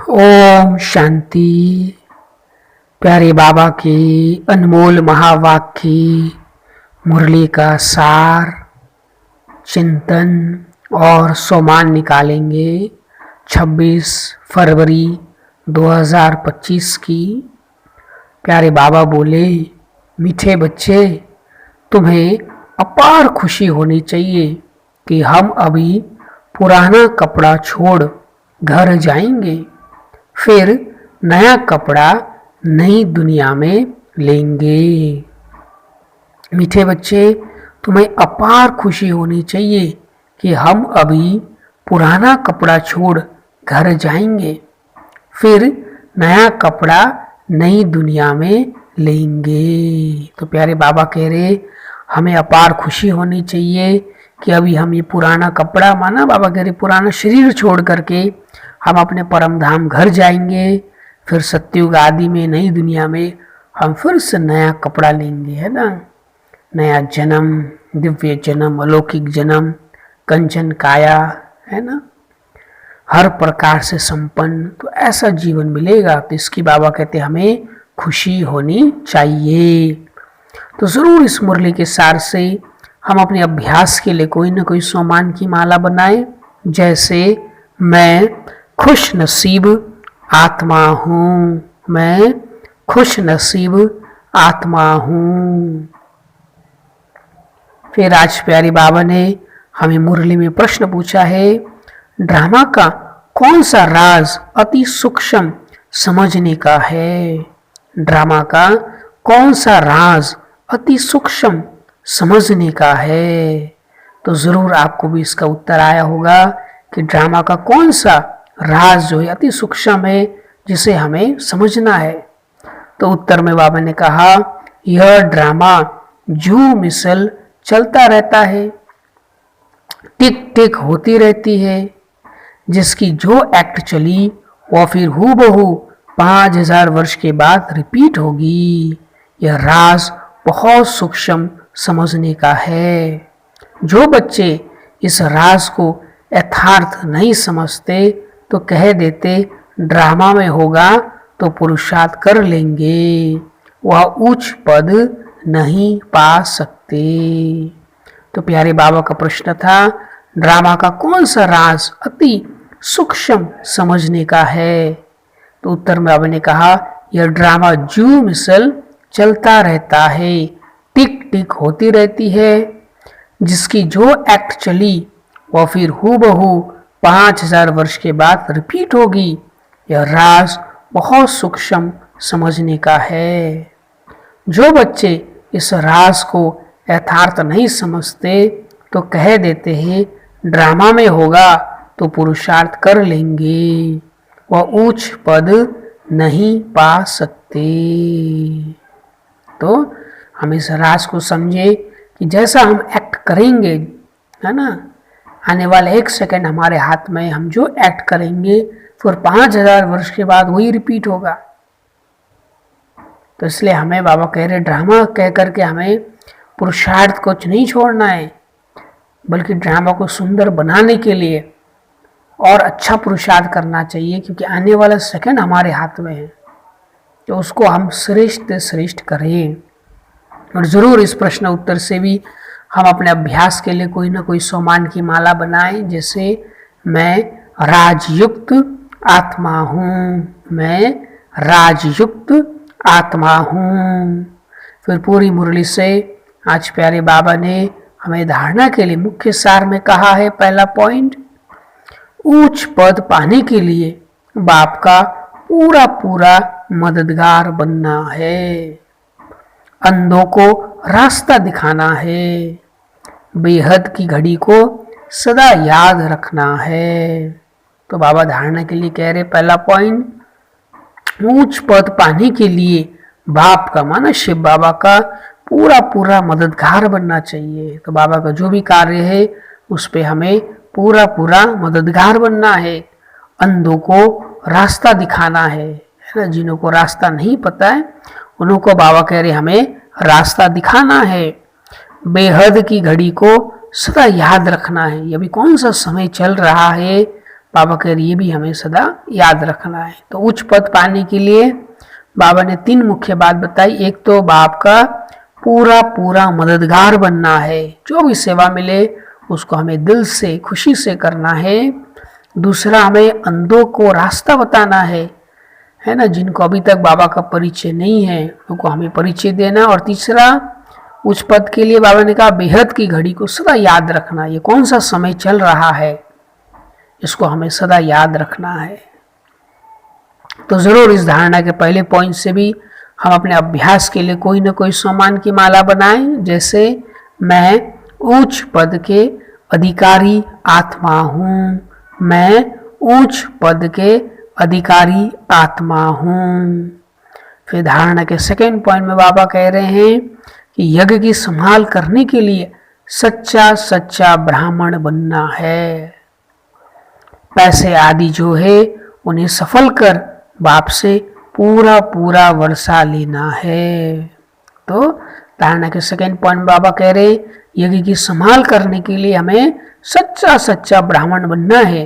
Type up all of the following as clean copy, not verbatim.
ओम शांति। प्यारे बाबा की अनमोल महावाक्य की मुरली का सार चिंतन और सोमान निकालेंगे 26 फरवरी 2025 की। प्यारे बाबा बोले, मीठे बच्चे, तुम्हें अपार खुशी होनी चाहिए कि हम अभी पुराना कपड़ा छोड़ घर जाएंगे, फिर नया कपड़ा नई दुनिया में लेंगे। मीठे बच्चे, तुम्हें अपार खुशी होनी चाहिए कि हम अभी पुराना कपड़ा छोड़ घर जाएंगे, फिर नया कपड़ा नई दुनिया में लेंगे। तो प्यारे बाबा कह रहे, हमें अपार खुशी होनी चाहिए कि अभी हम ये पुराना कपड़ा, माना बाबा कह रहे पुराना शरीर छोड़ करके हम अपने परम धाम घर जाएंगे, फिर सत्युग आदि में नई दुनिया में हम फिर से नया कपड़ा लेंगे, है ना। नया जन्म, दिव्य जन्म, अलौकिक जन्म, कंचन काया, है ना, हर प्रकार से संपन्न। तो ऐसा जीवन मिलेगा। तो इसकी बाबा कहते हमें खुशी होनी चाहिए। तो जरूर इस मुरली के सार से हम अपने अभ्यास के लिए कोई ना कोई सोमान की माला बनाए। जैसे मैं खुश नसीब आत्मा हूँ, मैं खुश नसीब आत्मा हूँ। फिर आज प्यारे बाबा ने हमें मुरली में प्रश्न पूछा है, ड्रामा का कौन सा राज अति सूक्ष्म समझने का है। ड्रामा का कौन सा राज अति सूक्ष्म समझने का है। तो जरूर आपको भी इसका उत्तर आया होगा कि ड्रामा का कौन सा राज जो है अति सूक्ष्म है, जिसे हमें समझना है। तो उत्तर में बाबा ने कहा, यह ड्रामा जू मिसल चलता रहता है, टिक टिक होती रहती है, जिसकी जो एक्ट चली वह फिर हूबहू 5000 वर्ष के बाद रिपीट होगी। यह राज बहुत सूक्ष्म समझने का है। जो बच्चे इस राज को यथार्थ नहीं समझते तो कह देते ड्रामा में होगा तो पुरुषार्थ कर लेंगे, वह उच्च पद नहीं पा सकते। तो प्यारे बाबा का प्रश्न था, ड्रामा का कौन सा राज अति सूक्ष्म समझने का है। तो उत्तर में बाबा ने कहा, यह ड्रामा जू मिसल चलता रहता है, टिक टिक होती रहती है, जिसकी जो एक्ट चली वह फिर हूबहू 5000 वर्ष के बाद रिपीट होगी। यह राज बहुत सूक्ष्म समझने का है। जो बच्चे इस राज को यथार्थ नहीं समझते तो कह देते हैं ड्रामा में होगा तो पुरुषार्थ कर लेंगे, वह उच्च पद नहीं पा सकते। तो हम इस राज को समझे कि जैसा हम एक्ट करेंगे, है ना, आने वाले 1 सेकंड हमारे हाथ में, हम जो एक्ट करेंगे फिर 5000 वर्ष के बाद वही रिपीट होगा। तो इसलिए हमें बाबा कह रहे ड्रामा कह करके हमें पुरुषार्थ को नहीं छोड़ना है, बल्कि ड्रामा को सुंदर बनाने के लिए और अच्छा पुरुषार्थ करना चाहिए, क्योंकि आने वाला सेकंड हमारे हाथ में है। तो उसको हम श्रेष्ठ श्रेष्ठ करें। और ज़रूर इस प्रश्न उत्तर से भी हम अपने अभ्यास के लिए कोई ना कोई सोमान की माला बनाएं। जैसे मैं राजयुक्त आत्मा हूँ, मैं राजयुक्त आत्मा हूँ। फिर पूरी मुरली से आज प्यारे बाबा ने हमें धारणा के लिए मुख्य सार में कहा है, पहला पॉइंट, उच्च पद पाने के लिए बाप का पूरा पूरा मददगार बनना है, अंधों को रास्ता दिखाना है, बेहद की घड़ी को सदा याद रखना है। तो बाबा धारणा के लिए कह रहे पहला पॉइंट, उच्च पद पाने के लिए बाप का, माना शिव बाबा का पूरा पूरा मददगार बनना चाहिए। तो बाबा का जो भी कार्य है उस पे हमें पूरा पूरा मददगार बनना है, अंधों को रास्ता दिखाना है ना। जिन्हों को रास्ता नहीं पता है उन्हों को बाबा कह रहे हमें रास्ता दिखाना है, बेहद की घड़ी को सदा याद रखना है। ये अभी कौन सा समय चल रहा है, बाबा कह रहे ये भी हमें सदा याद रखना है। तो उच्च पद पाने के लिए बाबा ने 3 मुख्य बात बताई। एक तो बाप का पूरा पूरा मददगार बनना है, जो भी सेवा मिले उसको हमें दिल से खुशी से करना है। दूसरा, हमें अंधों को रास्ता बताना है ना, जिनको अभी तक बाबा का परिचय नहीं है उनको हमें परिचय देना। और तीसरा, उच्च पद के लिए बाबा ने कहा बेहद की घड़ी को सदा याद रखना। ये कौन सा समय चल रहा है, इसको हमें सदा याद रखना है। तो जरूर इस धारणा के पहले पॉइंट से भी हम अपने अभ्यास के लिए कोई ना कोई सम्मान की माला बनाएं, जैसे मैं उच्च पद के अधिकारी आत्मा हूं, मैं उच्च पद के अधिकारी आत्मा हूं। फिर धारणा के सेकेंड पॉइंट में बाबा कह रहे हैं कि यज्ञ की संभाल करने के लिए सच्चा सच्चा ब्राह्मण बनना है। पैसे आदि जो है उन्हें सफल कर बाप से पूरा पूरा वर्षा लेना है। तो धारणा के सेकेंड पॉइंट बाबा कह रहे यज्ञ की संभाल करने के लिए हमें सच्चा सच्चा ब्राह्मण बनना है,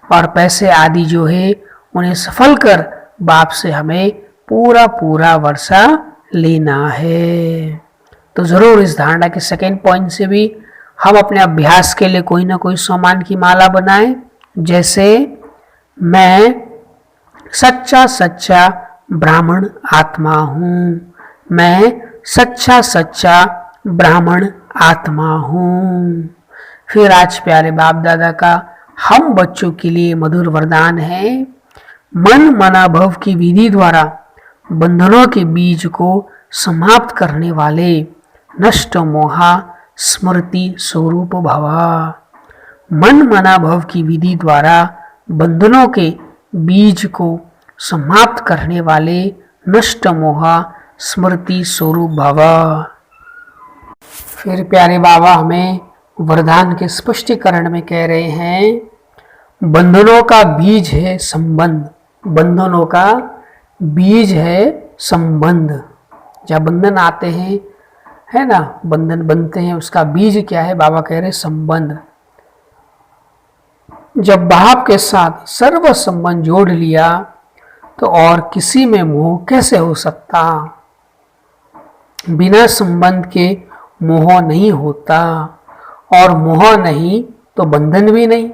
और पैसे आदि जो है उन्हें सफल कर बाप से हमें पूरा पूरा वर्षा लेना है। तो जरूर इस धारणा के सेकेंड पॉइंट से भी हम अपने अभ्यास के लिए कोई ना कोई सम्मान की माला बनाएं, जैसे मैं सच्चा सच्चा ब्राह्मण आत्मा हूं, मैं सच्चा सच्चा ब्राह्मण आत्मा हूं। फिर आज प्यारे बाप दादा का हम बच्चों के लिए मधुर वरदान है, मन मनाभव की विधि द्वारा बंधनों के बीज को समाप्त करने वाले नष्ट मोहा स्मृति स्वरूप भवा। मन मनाभव की विधि द्वारा बंधनों के बीज को समाप्त करने वाले नष्ट मोहा स्मृति स्वरूप भवा। फिर प्यारे बाबा हमें वरदान के स्पष्टीकरण में कह रहे हैं, बंधनों का बीज है संबंध, बंधनों का बीज है संबंध। जब बंधन आते हैं है ना, बंधन बनते हैं, उसका बीज क्या है, बाबा कह रहे संबंध। जब बाप के साथ सर्व संबंध जोड़ लिया तो और किसी में मोह कैसे हो सकता। बिना संबंध के मोह नहीं होता, और मोह नहीं तो बंधन भी नहीं।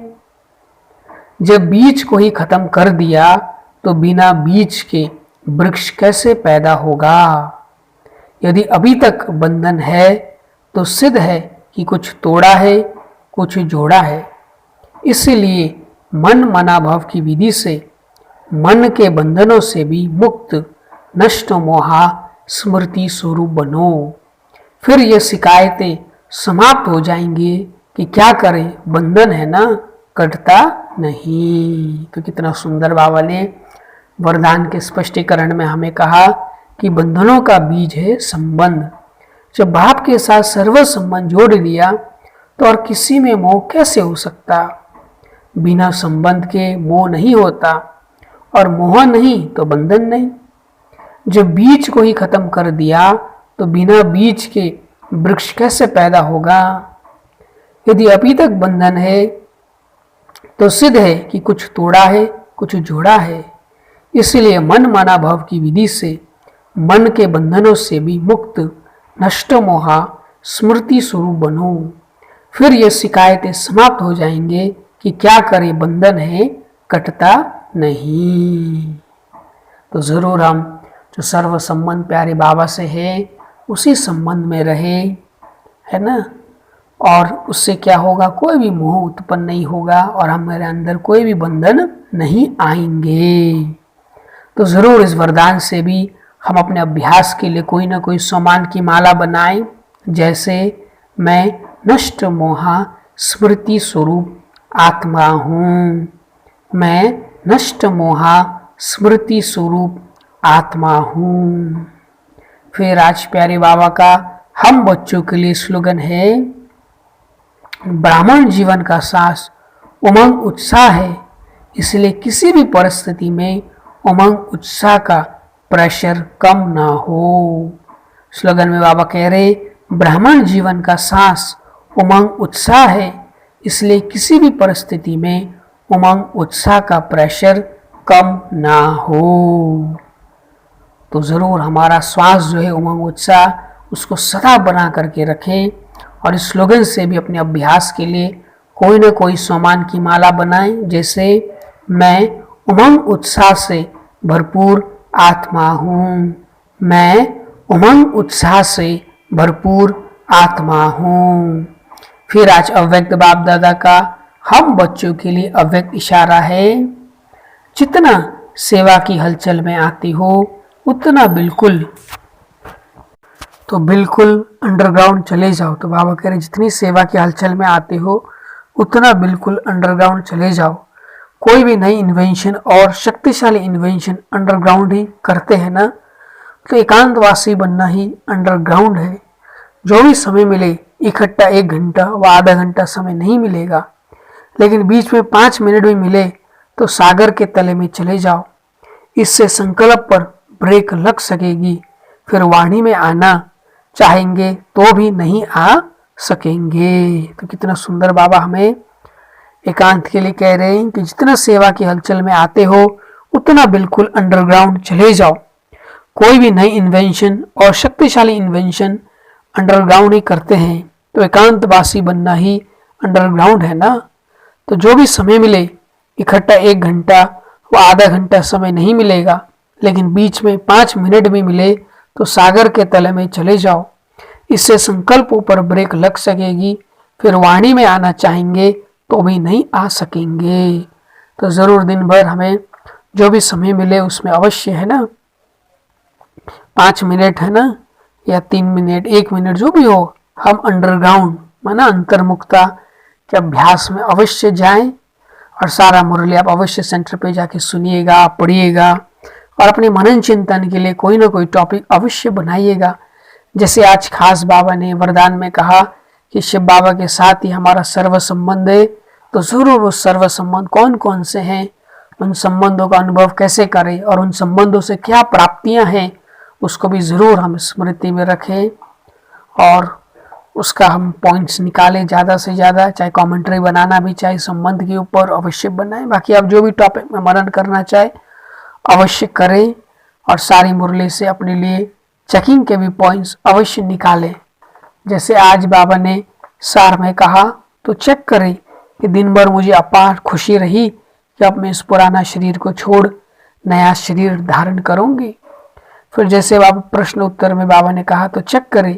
जब बीज को ही खत्म कर दिया तो बिना बीज के वृक्ष कैसे पैदा होगा। यदि अभी तक बंधन है तो सिद्ध है कि कुछ तोड़ा है, कुछ जोड़ा है। इसलिए मन मनाभव की विधि से मन के बंधनों से भी मुक्त नष्ट मोहा स्मृति स्वरूप बनो। फिर ये शिकायतें समाप्त हो जाएंगी कि क्या करें, बंधन है ना, कटता नहीं। तो कितना सुंदर बाबा ने वरदान के स्पष्टीकरण में हमें कहा कि बंधनों का बीज है संबंध। जब बाप के साथ सर्व संबंध जोड़ लिया तो और किसी में मोह कैसे हो सकता। बिना संबंध के मोह नहीं होता, और मोह नहीं तो बंधन नहीं। जब बीज को ही खत्म कर दिया तो बिना बीज के वृक्ष कैसे पैदा होगा। यदि अभी तक बंधन है तो सिद्ध है कि कुछ तोड़ा है, कुछ जोड़ा है। इसलिए मन माना भाव की विधि से मन के बंधनों से भी मुक्त नष्ट मोहा स्मृति स्वरूप बनो। फिर ये शिकायतें समाप्त हो जाएंगे कि क्या करे, बंधन है, कटता नहीं। तो जरूर हम जो सर्व संबंध प्यारे बाबा से है उसी संबंध में रहे, है ना। और उससे क्या होगा, कोई भी मोह उत्पन्न नहीं होगा और हमारे अंदर कोई भी बंधन नहीं आएंगे। तो जरूर इस वरदान से भी हम अपने अभ्यास के लिए कोई ना कोई सम्मान की माला बनाएं, जैसे मैं नष्ट मोहा स्मृति स्वरूप आत्मा हूँ, मैं नष्ट मोहा स्मृति स्वरूप आत्मा हूँ। फिर आज प्यारे बाबा का हम बच्चों के लिए स्लोगन है, ब्राह्मण जीवन का सास उमंग उत्साह है, इसलिए किसी भी परिस्थिति में उमंग उत्साह का प्रेशर कम ना हो। स्लोगन में बाबा कह रहे, ब्राह्मण जीवन का सास उमंग उत्साह है, इसलिए किसी भी परिस्थिति में उमंग उत्साह का प्रेशर कम ना हो। तो ज़रूर हमारा श्वास जो है उमंग उत्साह उसको सदा बना करके रखें और इस स्लोगन से भी अपने अभ्यास के लिए कोई ना कोई सम्मान की माला बनाएं, जैसे मैं उमंग उत्साह से भरपूर आत्मा हूँ, मैं उमंग उत्साह से भरपूर आत्मा हूँ। फिर आज अव्यक्त बाप दादा का हम बच्चों के लिए अव्यक्त इशारा है, जितना सेवा की हलचल में आती हो उतना बिल्कुल अंडरग्राउंड चले जाओ। तो बाबा कह रहे जितनी सेवा की हलचल में आते हो उतना बिल्कुल अंडरग्राउंड चले जाओ। कोई भी नई इन्वेंशन और शक्तिशाली इन्वेंशन अंडरग्राउंड ही करते हैं ना, तो एकांतवासी बनना ही अंडरग्राउंड है। जो भी समय मिले, इकट्ठा 1 घंटा व आधा घंटा समय नहीं मिलेगा, लेकिन बीच में 5 मिनट भी मिले तो सागर के तले में चले जाओ। इससे संकल्प पर ब्रेक लग सकेगी, फिर वाणी में आना चाहेंगे तो भी नहीं आ सकेंगे। तो कितना सुंदर बाबा हमें एकांत के लिए कह रहे हैं कि जितना सेवा की हलचल में आते हो उतना बिल्कुल अंडरग्राउंड चले जाओ। कोई भी नई इन्वेंशन और शक्तिशाली इन्वेंशन अंडरग्राउंड ही करते हैं, तो एकांतवासी बनना ही अंडरग्राउंड है ना। तो जो भी समय मिले, इकट्ठा 1 घंटा व आधा घंटा समय नहीं मिलेगा, लेकिन बीच में 5 मिनट भी मिले तो सागर के तले में चले जाओ। इससे संकल्पों पर ब्रेक लग सकेगी, फिर वाणी में आना चाहेंगे तो भी नहीं आ सकेंगे। तो ज़रूर दिन भर हमें जो भी समय मिले उसमें अवश्य है ना, 5 मिनट है ना, या 3 मिनट, 1 मिनट, जो भी हो, हम अंडरग्राउंड माना अंतर्मुखता के अभ्यास में अवश्य जाएं। और सारा मुरली आप अवश्य सेंटर पे जाके सुनिएगा, पढ़िएगा और अपने मनन चिंतन के लिए कोई ना कोई टॉपिक अवश्य बनाइएगा। जैसे आज खास बाबा ने वरदान में कहा कि शिव बाबा के साथ ही हमारा सर्व संबंध है, तो जरूर उस सर्व संबंध कौन कौन से हैं, उन संबंधों का अनुभव कैसे करें और उन संबंधों से क्या प्राप्तियां हैं, उसको भी ज़रूर हम स्मृति में रखें और उसका हम पॉइंट्स निकालें ज़्यादा से ज़्यादा। चाहे कमेंट्री बनाना भी चाहे संबंध के ऊपर अवश्य बनाएं। बाकी आप जो भी टॉपिक में मनन करना चाहे अवश्य करें और सारी मुरली से अपने लिए चेकिंग के भी पॉइंट्स अवश्य निकालें। जैसे आज बाबा ने सार में कहा, तो चेक करें कि दिन भर मुझे अपार खुशी रही कि अब मैं इस पुराना शरीर को छोड़ नया शरीर धारण करूंगी। फिर जैसे बाबा प्रश्न उत्तर में बाबा ने कहा, तो चेक करें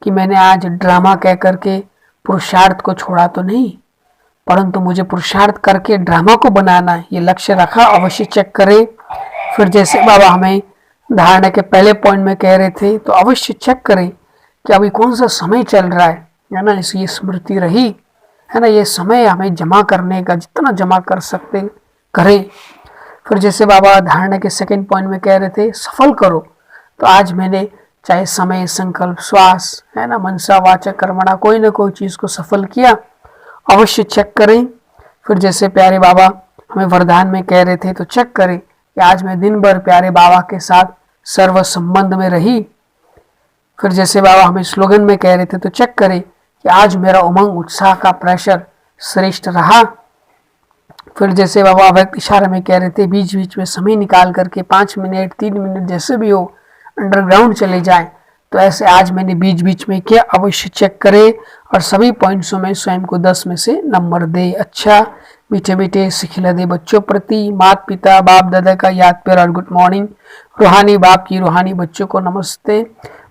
कि मैंने आज ड्रामा कह करके पुरुषार्थ को छोड़ा तो नहीं, परंतु मुझे पुरुषार्थ करके ड्रामा को बनाना ये लक्ष्य रखा, अवश्य चेक करें। फिर जैसे बाबा हमें धारणा के पहले पॉइंट में कह रहे थे, तो अवश्य चेक करें कि अभी कौन सा समय चल रहा है ना, इसकी स्मृति रही है ना, ये समय हमें जमा करने का जितना जमा कर सकते करें। फिर जैसे बाबा धारणा के सेकंड पॉइंट में कह रहे थे सफल करो, तो आज मैंने चाहे समय, संकल्प, श्वास है ना, मनसा वाचक कर्मणा, कोई ना कोई चीज़ को सफल किया, अवश्य चेक करें। फिर जैसे प्यारे बाबा हमें वरदान में कह रहे थे, तो चेक करें कि आज मैं दिन भर प्यारे बाबा के साथ सर्व संबंध में रही। फिर जैसे बाबा हमें स्लोगन में कह रहे थे, तो चेक करें कि आज मेरा उमंग उत्साह का प्रेशर श्रेष्ठ रहा। फिर जैसे बाबा अव्यक्त इशारा में कह रहे थे, बीच बीच में समय निकाल करके 5 मिनट 3 मिनट जैसे भी हो अंडरग्राउंड चले जाएं, तो ऐसे आज मैंने बीच बीच में किया, अवश्य चेक करें और सभी पॉइंट्सों में स्वयं को 10 में से नंबर दे। अच्छा मीठे मीठे सिखिला दे बच्चों प्रति माता पिता बाप दादा का याद प्यार और गुड मॉर्निंग। रूहानी बाप की रूहानी बच्चों को नमस्ते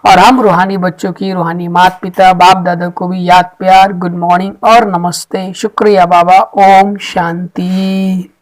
और हम रूहानी बच्चों की रूहानी माता पिता बाप दादा को भी याद प्यार गुड मॉर्निंग और नमस्ते। शुक्रिया बाबा। ओम शांति।